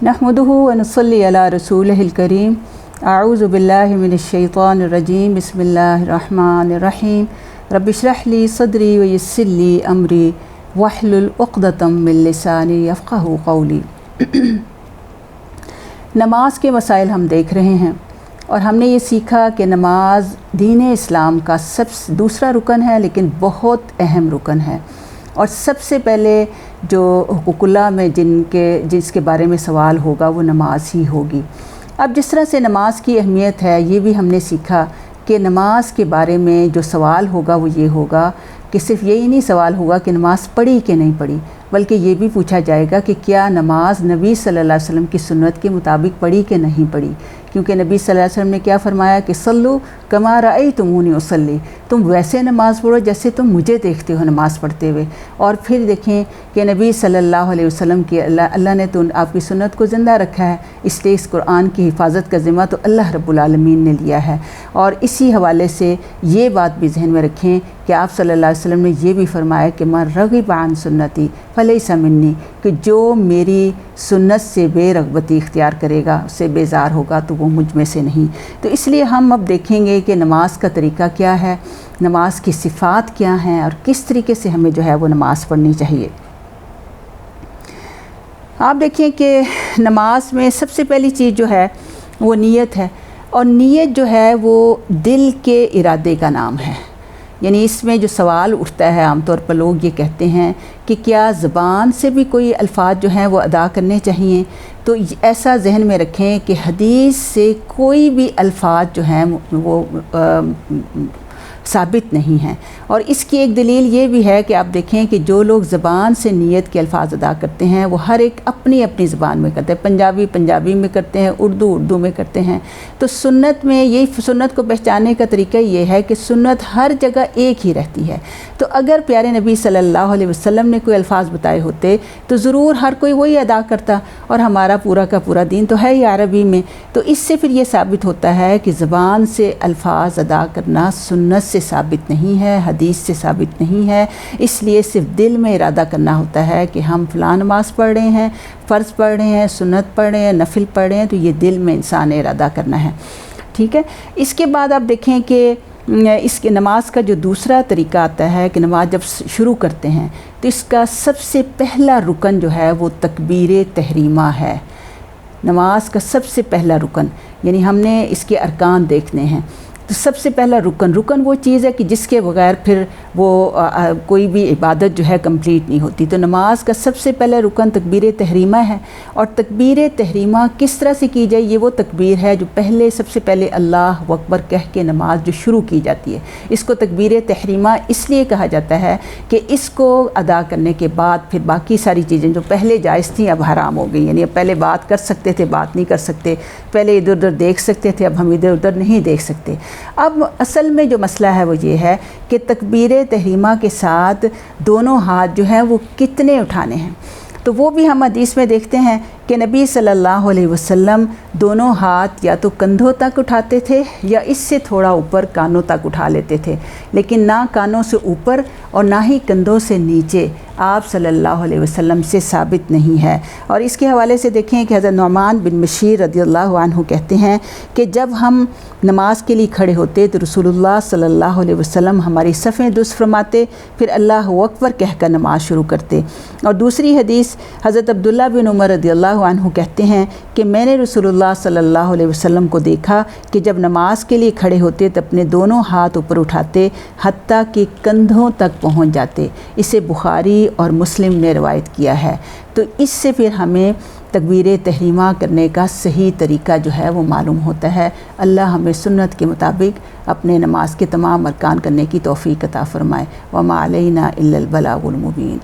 नहमदुहु व नसल्ली अला रसूलिहिल करीम। अऊज़ु बिल्लाहि मिनश शैतानिर रजीम। बिस्मिल्लाहिर रहमानिर रहीम। रब्बि इश्रह ली सदरी व यस्सिर ली अमरी वहलुल उक़दतम मिन लिसानी यफ़क़हू क़ौली। नमाज के मसाइल हम देख रहे हैं और हमने ये सीखा कि नमाज दीन इस्लाम का दूसरा रुकन है, लेकिन बहुत अहम रुकन है। और सबसे पहले जो हुकूकुल्लाह में जिसके बारे में सवाल होगा वो नमाज ही होगी। अब जिस तरह से नमाज की अहमियत है, ये भी हमने सीखा कि नमाज के बारे में जो सवाल होगा वो ये होगा कि सिर्फ़ यही नहीं सवाल होगा कि नमाज पढ़ी कि नहीं पढ़ी, बल्कि ये भी पूछा जाएगा कि क्या नमाज नबी सल्लल्लाहु अलैहि वसल्लम की सुन्नत के मुताबिक पढ़ी कि नहीं पढ़ी। क्योंकि नबी सल्लल्लाहु अलैहि वसल्लम ने क्या फरमाया कि सल्लु कमा रअयतुमूनी उसल्ली, तुम वैसे नमाज़ पढ़ो जैसे तुम मुझे देखते हो नमाज़ पढ़ते हुए। और फिर देखें कि नबी सल्लल्लाहु अलैहि वसल्लम की अल्लाह ने तो आपकी सुन्नत को ज़िंदा रखा है, इसलिए इस कुरान की हिफाजत का ज़िम्मा तो अल्लाह रब्बुल आलमीन ने लिया है। और इसी हवाले से ये बात भी जहन में रखें कि आप सल्लल्लाहु अलैहि वसल्लम ने ये भी फरमाया कि मन रग़िबा अन सुन्नती फ़लैसा मिन्नी, कि जो मेरी सुन्नत से बेरग़बती इख्तियार करेगा, उससे बेज़ार होगा, तो वो मुझ में से नहीं। तो इसलिए हम अब देखेंगे कि नमाज का तरीक़ा क्या है, नमाज की सिफ़ात क्या हैं और किस तरीके से हमें जो है वो नमाज़ पढ़नी चाहिए। आप देखिए कि नमाज में सबसे पहली चीज़ जो है वो नीयत है, और नीयत जो है वो दिल के इरादे का नाम है। यानी इसमें जो सवाल उठता है, आमतौर पर लोग ये कहते हैं कि क्या ज़बान से भी कोई अल्फाज जो हैं वो अदा करने चाहिए। तो ऐसा जहन में रखें कि हदीस से कोई भी अल्फाज जो हैं वो साबित नहीं हैं। और इसकी एक दलील ये भी है कि आप देखें कि जो लोग ज़बान से नीयत के अल्फाज अदा करते हैं वो हर एक अपनी अपनी ज़बान में करते हैं। पंजाबी पंजाबी में करते हैं, उर्दू उर्दू में करते हैं। तो सुन्नत में यही, सुन्नत को पहचानने का तरीका ये है कि सुन्नत हर जगह एक ही रहती है। तो अगर प्यारे नबी सल्लल्लाहु अलैहि वसल्लम ने कोई अल्फाज बताए होते तो ज़रूर हर कोई वही अदा करता, और हमारा पूरा का पूरा दीन तो है ही अरबी में। तो इससे फिर ये साबित होता है कि ज़बान से अल्फाज अदा करना सुन्नत से साबित नहीं है, हदीस से साबित नहीं है। इसलिए सिर्फ दिल में इरादा करना होता है कि हम फ़लाँ नमाज़ पढ़ रहे हैं, फ़र्ज़ पढ़ रहे हैं, सुन्नत पढ़ रहे हैं, नफिल पढ़ रहे हैं, तो ये दिल में इंसान ने इरादा करना है। ठीक है। इसके बाद आप देखें कि इसके नमाज का जो दूसरा तरीका आता है कि नमाज जब शुरू करते हैं तो इसका सबसे पहला रुकन जो है वो तकबीर तहरीमा है। नमाज का सबसे पहला रुकन, यानी हमने इसके अरकान देखने हैं। तो सबसे पहला रुकन वो चीज़ है कि जिसके बगैर फिर वो कोई भी इबादत जो है कंप्लीट नहीं होती। तो नमाज का सबसे पहला रुकन तकबीर तहरीमा है। और तकबीर तहरीमा किस तरह से की जाए, ये वो तकबीर है जो पहले सबसे पहले अल्लाह अकबर कह के नमाज जो शुरू की जाती है। इसको तकबीर तहरीमा इसलिए कहा जाता है कि इसको अदा करने के बाद फिर बाकी सारी चीज़ें जो पहले जायज़ थी अब हराम हो गई। यानी अब पहले बात कर सकते थे, बात नहीं कर सकते, पहले इधर उधर देख सकते थे, अब हम इधर उधर नहीं देख सकते। अब असल में जो मसला है वो ये है कि तकबीर तहरीमा के साथ दोनों हाथ जो हैं वो कितने उठाने हैं। तो वो भी हम हदीस में देखते हैं कि नबी सल्लल्लाहु अलैहि वसल्लम दोनों हाथ या तो कंधों तक उठाते थे या इससे थोड़ा ऊपर कानों तक उठा लेते थे, लेकिन ना कानों से ऊपर और ना ही कंधों से नीचे आप सल्लल्लाहु अलैहि वसल्लम से साबित नहीं है। और इसके हवाले से देखें कि हज़रत नुअमान बिन बशीर रज़ियल्लाहु अन्हु कहते हैं कि जब हम नमाज के लिए खड़े होते तो रसूलुल्लाह सल्लल्लाहु अलैहि वसल्लम हमारी सफ़ें दुरुस्त फरमाते, फिर अल्लाह अकबर कहकर नमाज शुरू करते। और दूसरी हदीस हज़रत अब्दुल्लाह बिन उमर रज़ियल्लाहु अन्हु कहते हैं कि मैंने रसूलुल्लाह सल्लल्लाहु अलैहि वसल्लम को देखा कि जब नमाज के लिए खड़े होते तो अपने दोनों हाथ ऊपर उठाते हत्ता कि कंधों तक पहुंच जाते। इसे बुखारी और मुस्लिम ने रवायत किया है। तो इससे फिर हमें तकबीर तहरीमा करने का सही तरीका जो है वो मालूम होता है। अल्लाह हमें सुन्नत के मुताबिक अपने नमाज के तमाम अरकान करने की तौफ़ीक़ अता फ़रमाए। वमा अलैना इल्लल बलागुल मुबीन।